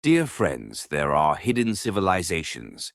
Dear friends, there are hidden civilizations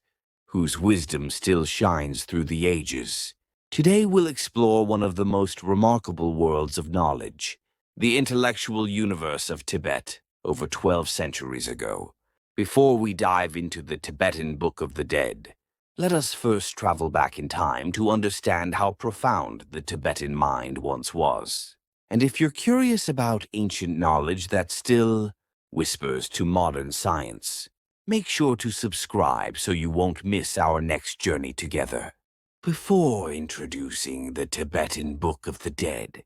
whose wisdom still shines through the ages. Today we'll explore one of the most remarkable worlds of knowledge, the intellectual universe of Tibet, over 12 centuries ago. Before we dive into the Tibetan Book of the Dead, let us first travel back in time to understand how profound the Tibetan mind once was. And if you're curious about ancient knowledge that still whispers to modern science, make sure to subscribe so you won't miss our next journey together. Before introducing the Tibetan Book of the Dead,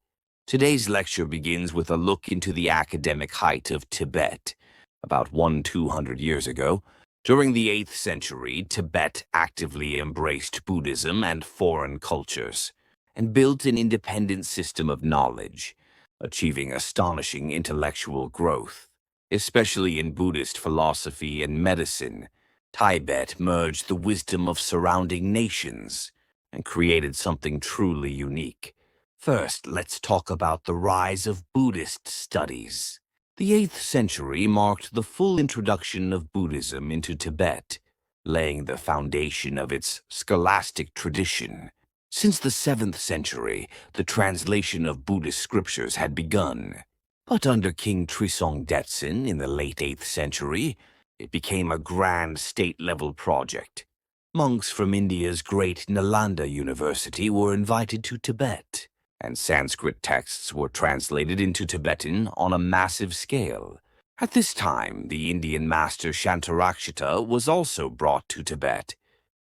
today's lecture begins with a look into the academic height of Tibet. About 200 years ago, during the 8th century, Tibet actively embraced Buddhism and foreign cultures, and built an independent system of knowledge, achieving astonishing intellectual growth. Especially in Buddhist philosophy and medicine, Tibet merged the wisdom of surrounding nations and created something truly unique. First, let's talk about the rise of Buddhist studies. The 8th century marked the full introduction of Buddhism into Tibet, laying the foundation of its scholastic tradition. Since the 7th century, the translation of Buddhist scriptures had begun. But under King Trisong Detsen in the late 8th century, it became a grand state-level project. Monks from India's great Nalanda University were invited to Tibet, and Sanskrit texts were translated into Tibetan on a massive scale. At this time, the Indian master Shantarakshita was also brought to Tibet,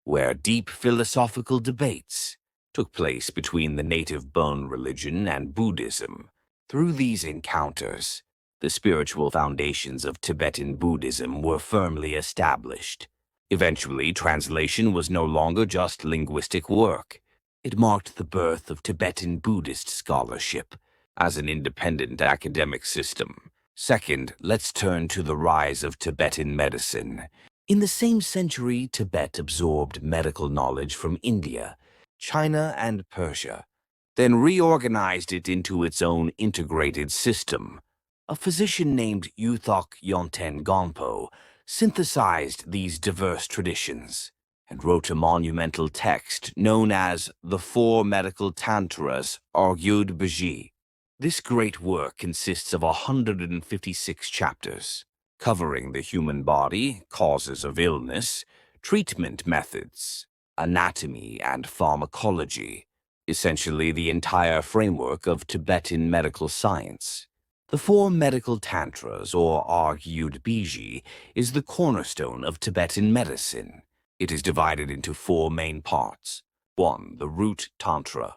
where deep philosophical debates took place between the native Bon religion and Buddhism. Through these encounters, the spiritual foundations of Tibetan Buddhism were firmly established. Eventually, translation was no longer just linguistic work. It marked the birth of Tibetan Buddhist scholarship as an independent academic system. Second, let's turn to the rise of Tibetan medicine. In the same century, Tibet absorbed medical knowledge from India, China, and Persia, then reorganized it into its own integrated system. A physician named Yuthok Yonten Gonpo synthesized these diverse traditions and wrote a monumental text known as the Four Medical Tantras Argued Bhaji. This great work consists of 156 chapters, covering the human body, causes of illness, treatment methods, anatomy, and pharmacology, essentially the entire framework of Tibetan medical science. The Four Medical Tantras, or Argued Bhaji, is the cornerstone of Tibetan medicine. It is divided into four main parts. 1. The Root Tantra.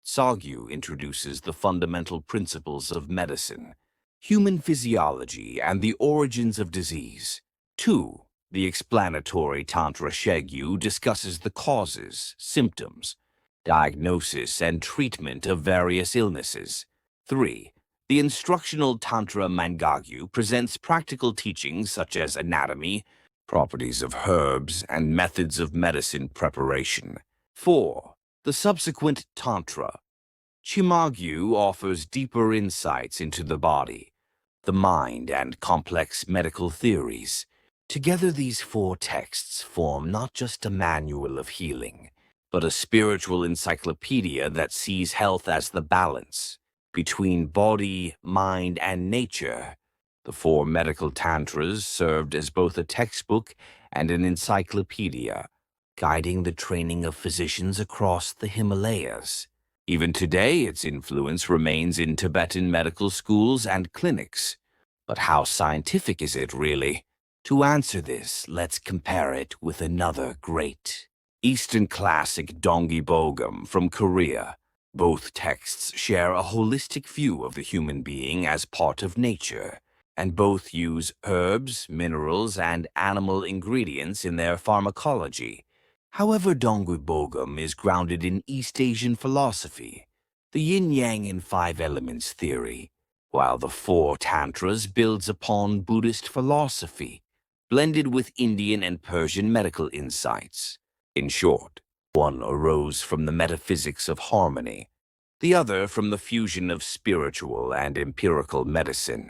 Tsagyu introduces the fundamental principles of medicine, human physiology, and the origins of disease. 2. The Explanatory Tantra Shegyu discusses the causes, symptoms, diagnosis, and treatment of various illnesses. 3. The Instructional Tantra Mangagyu presents practical teachings such as anatomy, properties of herbs, and methods of medicine preparation. 4. The subsequent Tantra Chimagyu offers deeper insights into the body, the mind, and complex medical theories. Together, these four texts form not just a manual of healing, but a spiritual encyclopedia that sees health as the balance between body, mind, and nature. The Four Medical Tantras served as both a textbook and an encyclopedia, guiding the training of physicians across the Himalayas. Even today, its influence remains in Tibetan medical schools and clinics. But how scientific is it, really? To answer this, let's compare it with another great Eastern classic, Dongyi Bogam from Korea. Both texts share a holistic view of the human being as part of nature, and both use herbs, minerals, and animal ingredients in their pharmacology. However, Dongyi Bogam is grounded in East Asian philosophy, the yin-yang and five elements theory, while the Four Tantras builds upon Buddhist philosophy, blended with Indian and Persian medical insights. In short, one arose from the metaphysics of harmony, the other from the fusion of spiritual and empirical medicine.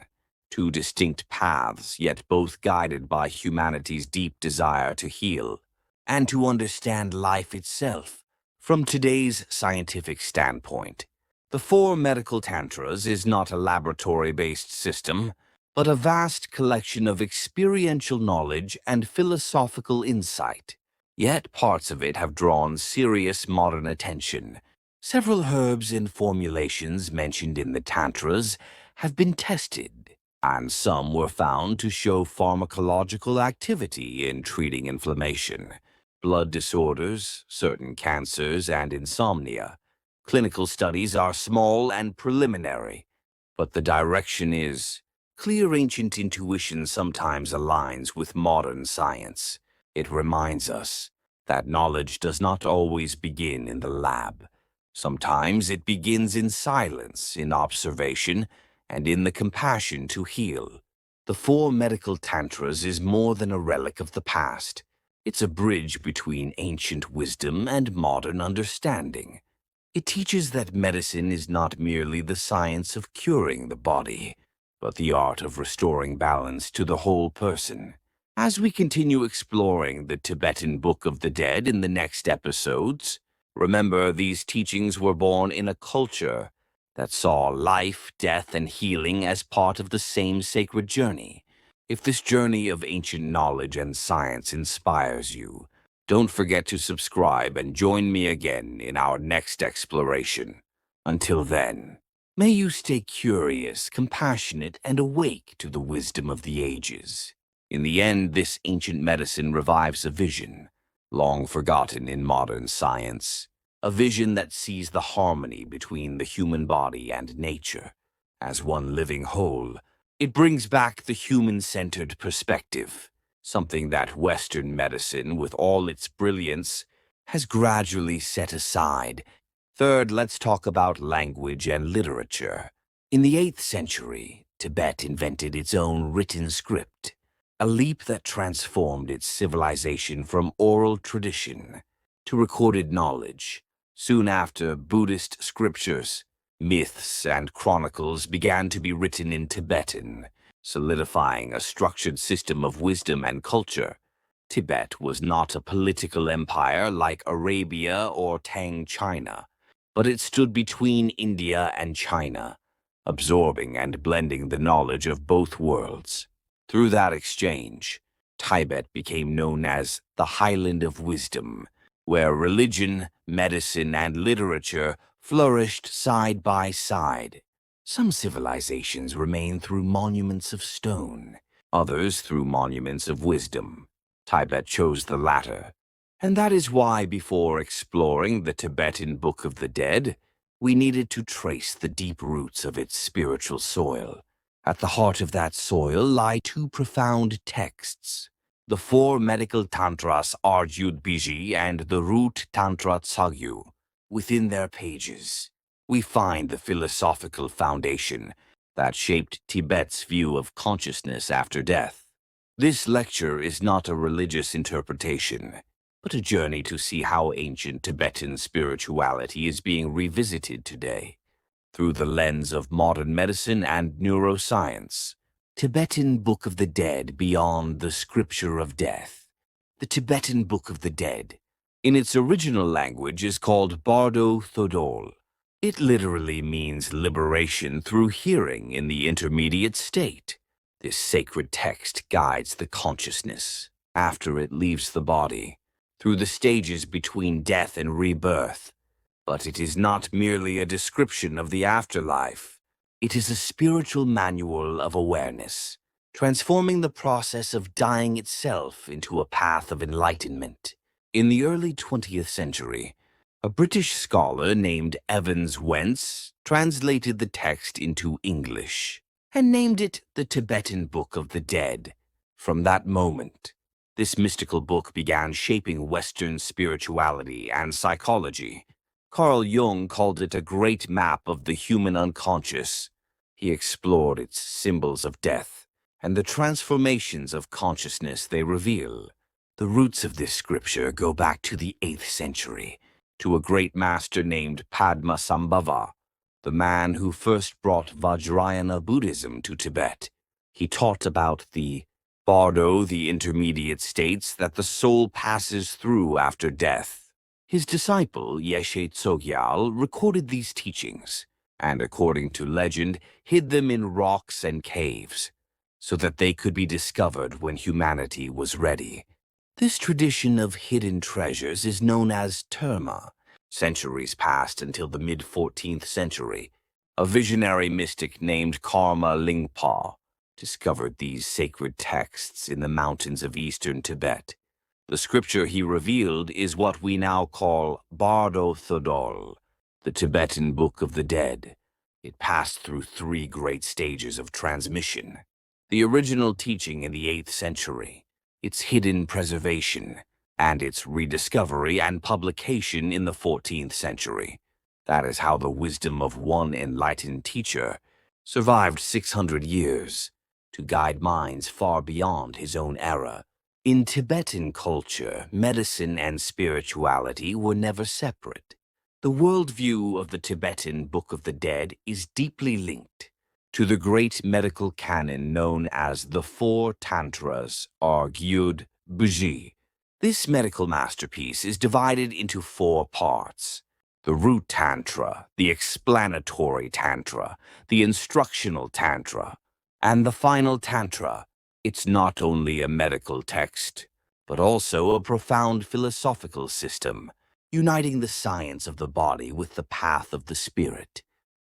two distinct paths, yet both guided by humanity's deep desire to heal and to understand life itself. From today's scientific standpoint, the Four Medical Tantras is not a laboratory-based system, but a vast collection of experiential knowledge and philosophical insight. Yet parts of it have drawn serious modern attention. Several herbs and formulations mentioned in the Tantras have been tested, and some were found to show pharmacological activity in treating inflammation, blood disorders, certain cancers, and insomnia. Clinical studies are small and preliminary, but the direction is clear. Ancient intuition sometimes aligns with modern science. It reminds us that knowledge does not always begin in the lab. Sometimes it begins in silence, in observation, and in the compassion to heal. The Four Medical Tantras is more than a relic of the past. It's a bridge between ancient wisdom and modern understanding. It teaches that medicine is not merely the science of curing the body, but the art of restoring balance to the whole person. As we continue exploring the Tibetan Book of the Dead in the next episodes, remember these teachings were born in a culture that saw life, death, and healing as part of the same sacred journey. If this journey of ancient knowledge and science inspires you, don't forget to subscribe and join me again in our next exploration. Until then, may you stay curious, compassionate, and awake to the wisdom of the ages. In the end, this ancient medicine revives a vision, long forgotten in modern science, a vision that sees the harmony between the human body and nature as one living whole. It brings back the human-centered perspective, something that Western medicine, with all its brilliance, has gradually set aside. Third, let's talk about language and literature. In the 8th century, Tibet invented its own written script, a leap that transformed its civilization from oral tradition to recorded knowledge. Soon after, Buddhist scriptures, myths, and chronicles began to be written in Tibetan, solidifying a structured system of wisdom and culture. Tibet was not a political empire like Arabia or Tang China, but it stood between India and China, absorbing and blending the knowledge of both worlds. Through that exchange, Tibet became known as the Highland of Wisdom, where religion, medicine, and literature flourished side by side. Some civilizations remain through monuments of stone, others through monuments of wisdom. Tibet chose the latter, and that is why, before exploring the Tibetan Book of the Dead, we needed to trace the deep roots of its spiritual soil. At the heart of that soil lie two profound texts: the Four Medical Tantras Arjudbiji and the Root Tantra Tsagyu. Within their pages, we find the philosophical foundation that shaped Tibet's view of consciousness after death. This lecture is not a religious interpretation, but a journey to see how ancient Tibetan spirituality is being revisited today through the lens of modern medicine and neuroscience. Tibetan Book of the Dead Beyond the Scripture of Death. The Tibetan Book of the Dead, in its original language, is called Bardo Thodol. It literally means liberation through hearing in the intermediate state. This sacred text guides the consciousness, after it leaves the body, through the stages between death and rebirth. But it is not merely a description of the afterlife. It is a spiritual manual of awareness, transforming the process of dying itself into a path of enlightenment. In the early 20th century, a British scholar named Evans Wentz translated the text into English and named it the Tibetan Book of the Dead. From that moment, this mystical book began shaping Western spirituality and psychology. Carl Jung called it a great map of the human unconscious. He explored its symbols of death and the transformations of consciousness they reveal. The roots of this scripture go back to the 8th century, to a great master named Padmasambhava, the man who first brought Vajrayana Buddhism to Tibet. He taught about the Bardo, the intermediate states that the soul passes through after death. His disciple, Yeshe Tsogyal, recorded these teachings, and according to legend, hid them in rocks and caves, so that they could be discovered when humanity was ready. This tradition of hidden treasures is known as terma. Centuries passed until the mid-14th century. A visionary mystic named Karma Lingpa discovered these sacred texts in the mountains of eastern Tibet. The scripture he revealed is what we now call Bardo Thodol, the Tibetan Book of the Dead. It passed through 3 great stages of transmission. The original teaching in the 8th century, its hidden preservation, and its rediscovery and publication in the 14th century. That is how the wisdom of one enlightened teacher survived 600 years to guide minds far beyond his own era. In Tibetan culture, medicine and spirituality were never separate. The worldview of the Tibetan Book of the Dead is deeply linked to the great medical canon known as the 4 Tantras, or Gyud Buji. This medical masterpiece is divided into 4 parts: the root tantra, the explanatory tantra, the instructional tantra, and the final tantra. It's not only a medical text, but also a profound philosophical system, uniting the science of the body with the path of the spirit,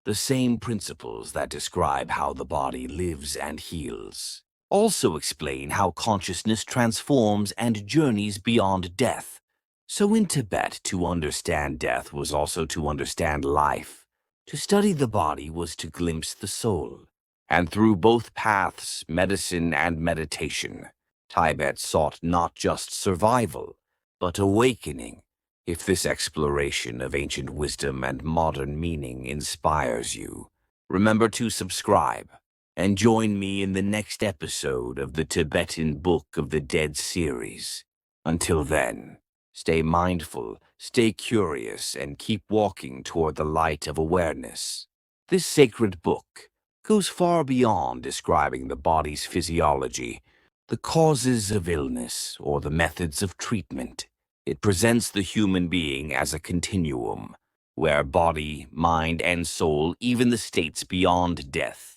the same principles that describe how the body lives and heals. Also explain how consciousness transforms and journeys beyond death. So in Tibet, to understand death was also to understand life. To study the body was to glimpse the soul. And through both paths, medicine and meditation, Tibet sought not just survival, but awakening. If this exploration of ancient wisdom and modern meaning inspires you, remember to subscribe and join me in the next episode of the Tibetan Book of the Dead series. Until then, stay mindful, stay curious, and keep walking toward the light of awareness. This sacred book goes far beyond describing the body's physiology, the causes of illness, or the methods of treatment. It presents the human being as a continuum, where body, mind, and soul, even the states beyond death,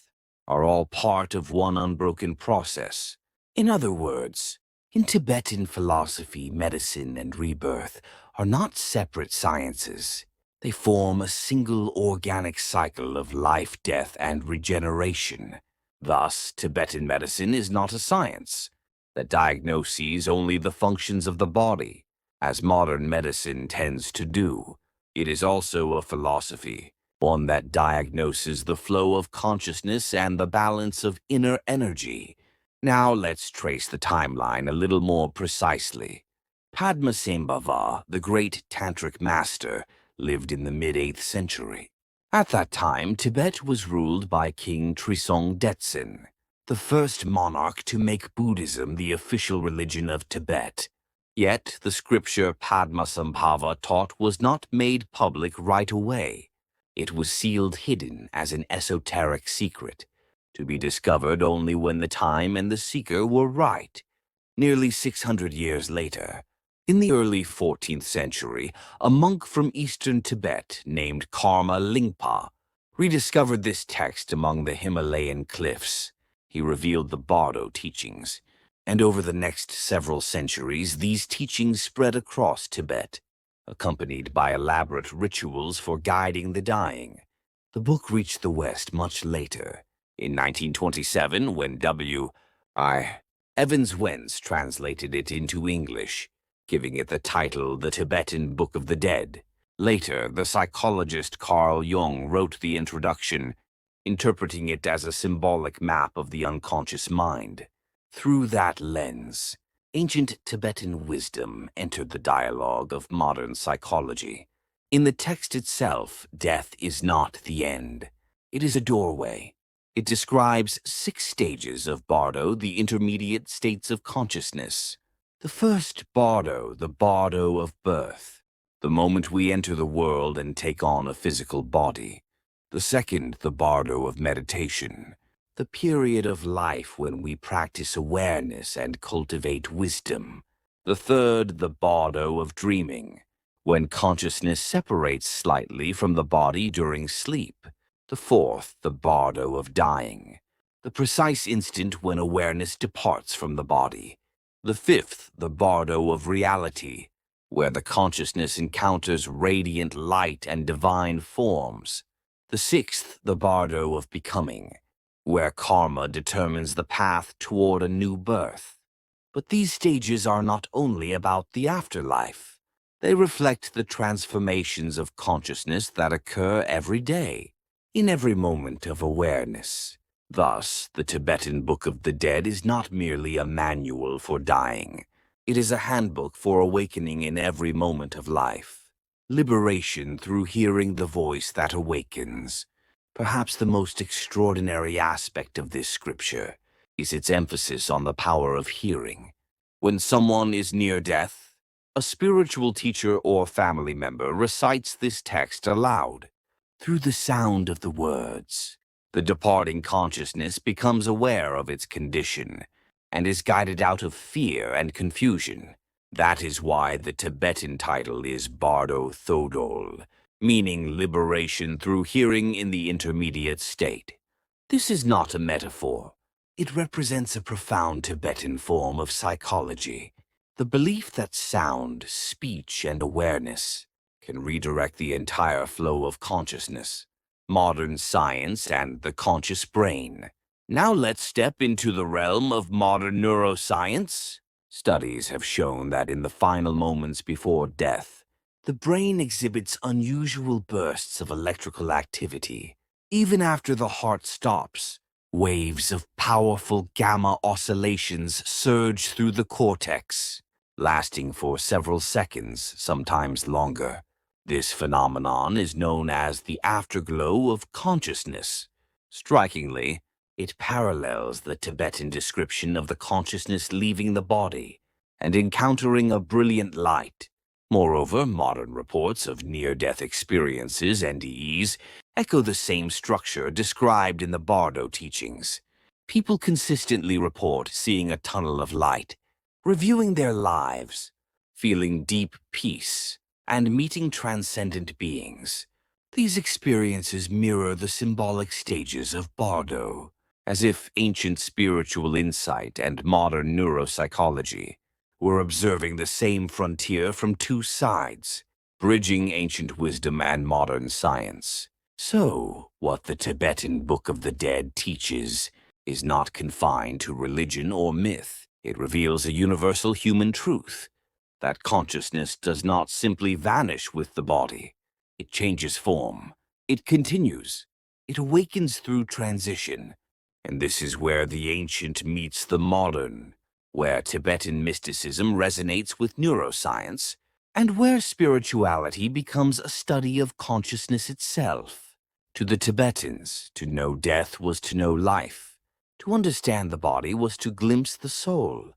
are all part of one unbroken process. In other words, in Tibetan philosophy, medicine and rebirth are not separate sciences. They form a single organic cycle of life, death, and regeneration. Thus, Tibetan medicine is not a science that diagnoses only the functions of the body, as modern medicine tends to do. It is also a philosophy, one that diagnoses the flow of consciousness and the balance of inner energy. Now let's trace the timeline a little more precisely. Padmasambhava, the great tantric master, lived in the mid-8th century. At that time, Tibet was ruled by King Trisong Detsen, the first monarch to make Buddhism the official religion of Tibet. Yet, the scripture Padmasambhava taught was not made public right away. It was sealed hidden as an esoteric secret, to be discovered only when the time and the seeker were right. Nearly 600 years later, in the early 14th century, a monk from eastern Tibet named Karma Lingpa rediscovered this text among the Himalayan cliffs. He revealed the Bardo teachings, and over the next several centuries, these teachings spread across Tibet, accompanied by elaborate rituals for guiding the dying. The book reached the West much later, in 1927, when W.I. Evans Wentz translated it into English, giving it the title The Tibetan Book of the Dead. Later, the psychologist Carl Jung wrote the introduction, interpreting it as a symbolic map of the unconscious mind. Through that lens, ancient Tibetan wisdom entered the dialogue of modern psychology. In the text itself, death is not the end. It is a doorway. It describes 6 stages of Bardo, the intermediate states of consciousness. The first Bardo, the Bardo of birth, the moment we enter the world and take on a physical body. The second, the Bardo of meditation, the period of life when we practice awareness and cultivate wisdom. The third, the bardo of dreaming, when consciousness separates slightly from the body during sleep. The fourth, the bardo of dying, the precise instant when awareness departs from the body. The fifth, the bardo of reality, where the consciousness encounters radiant light and divine forms. The sixth, the bardo of becoming, where karma determines the path toward a new birth. But these stages are not only about the afterlife. They reflect the transformations of consciousness that occur every day, in every moment of awareness. Thus, the Tibetan Book of the Dead is not merely a manual for dying. It is a handbook for awakening in every moment of life. Liberation through hearing the voice that awakens. Perhaps the most extraordinary aspect of this scripture is its emphasis on the power of hearing. When someone is near death, a spiritual teacher or family member recites this text aloud. Through the sound of the words, the departing consciousness becomes aware of its condition and is guided out of fear and confusion. That is why the Tibetan title is Bardo Thodol, meaning liberation through hearing in the intermediate state. This is not a metaphor. It represents a profound Tibetan form of psychology, the belief that sound, speech, and awareness can redirect the entire flow of consciousness, modern science, and the conscious brain. Now let's step into the realm of modern neuroscience. Studies have shown that in the final moments before death, the brain exhibits unusual bursts of electrical activity. Even after the heart stops, waves of powerful gamma oscillations surge through the cortex, lasting for several seconds, sometimes longer. This phenomenon is known as the afterglow of consciousness. Strikingly, it parallels the Tibetan description of the consciousness leaving the body and encountering a brilliant light. Moreover, modern reports of near-death experiences, NDEs, echo the same structure described in the Bardo teachings. People consistently report seeing a tunnel of light, reviewing their lives, feeling deep peace, and meeting transcendent beings. These experiences mirror the symbolic stages of Bardo, as if ancient spiritual insight and modern neuropsychology were observing the same frontier from two sides, bridging ancient wisdom and modern science. So, what the Tibetan Book of the Dead teaches is not confined to religion or myth. It reveals a universal human truth, that consciousness does not simply vanish with the body. It changes form. It continues. It awakens through transition. And this is where the ancient meets the modern, where Tibetan mysticism resonates with neuroscience, and where spirituality becomes a study of consciousness itself. To the Tibetans, to know death was to know life. To understand the body was to glimpse the soul.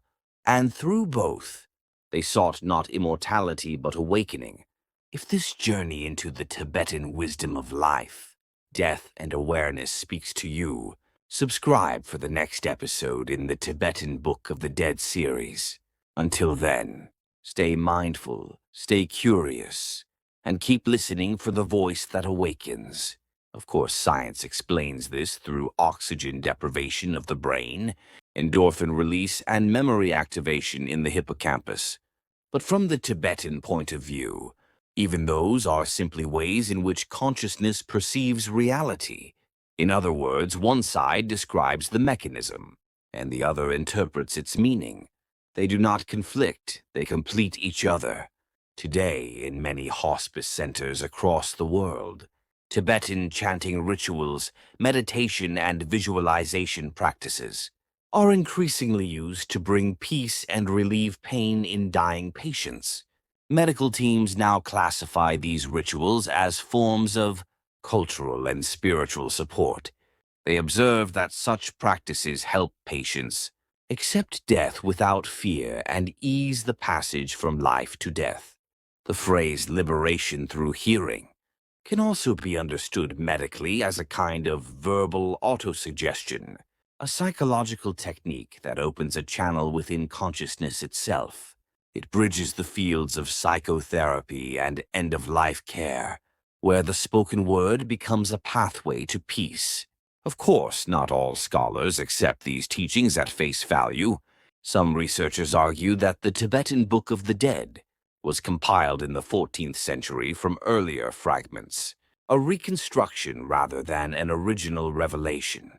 And through both, they sought not immortality but awakening. If this journey into the Tibetan wisdom of life, death, and awareness speaks to you, subscribe for the next episode in the Tibetan Book of the Dead series. Until then, stay mindful, stay curious, and keep listening for the voice that awakens. Of course, science explains this through oxygen deprivation of the brain, endorphin release, and memory activation in the hippocampus. But from the Tibetan point of view, even those are simply ways in which consciousness perceives reality. In other words, one side describes the mechanism, and the other interprets its meaning. They do not conflict, they complete each other. Today, in many hospice centers across the world, Tibetan chanting rituals, meditation, and visualization practices are increasingly used to bring peace and relieve pain in dying patients. Medical teams now classify these rituals as forms of cultural and spiritual support. They observe that such practices help patients accept death without fear and ease the passage from life to death. The phrase liberation through hearing can also be understood medically as a kind of verbal autosuggestion. a psychological technique that opens a channel within consciousness itself. It bridges the fields of psychotherapy and end-of-life care, where the spoken word becomes a pathway to peace. Of course, not all scholars accept these teachings at face value. Some researchers argue that the Tibetan Book of the Dead was compiled in the 14th century from earlier fragments, a reconstruction rather than an original revelation.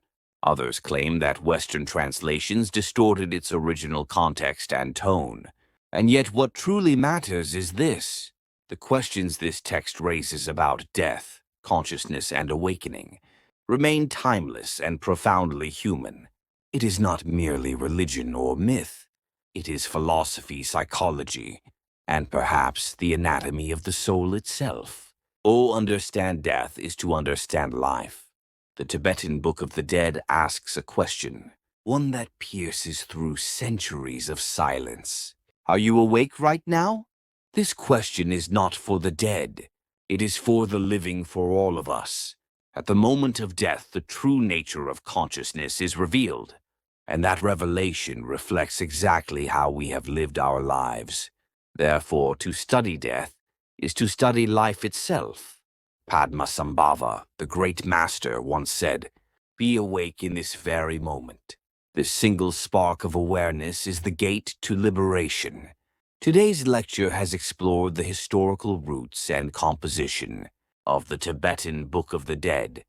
Others claim that Western translations distorted its original context and tone. And yet what truly matters is this: the questions this text raises about death, consciousness, and awakening remain timeless and profoundly human. It is not merely religion or myth. It is philosophy, psychology, and perhaps the anatomy of the soul itself. To understand death is to understand life. The Tibetan Book of the Dead asks a question, one that pierces through centuries of silence. Are you awake right now? This question is not for the dead. It is for the living, for all of us. At the moment of death, the true nature of consciousness is revealed, and that revelation reflects exactly how we have lived our lives. Therefore, to study death is to study life itself. Padmasambhava, the great master, once said, "Be awake in this very moment." This single spark of awareness is the gate to liberation. Today's lecture has explored the historical roots and composition of the Tibetan Book of the Dead,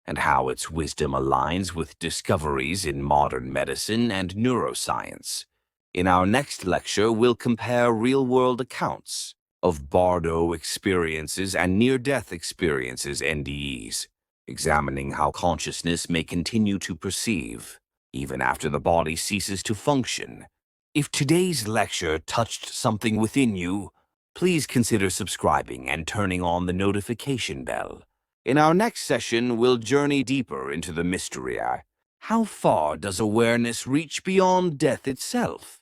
and how its wisdom aligns with discoveries in modern medicine and neuroscience. In our next lecture, we'll compare real-world accounts of Bardo experiences and near-death experiences, NDEs, examining how consciousness may continue to perceive, even after the body ceases to function. If today's lecture touched something within you, please consider subscribing and turning on the notification bell. In our next session, we'll journey deeper into the mystery. How far does awareness reach beyond death itself?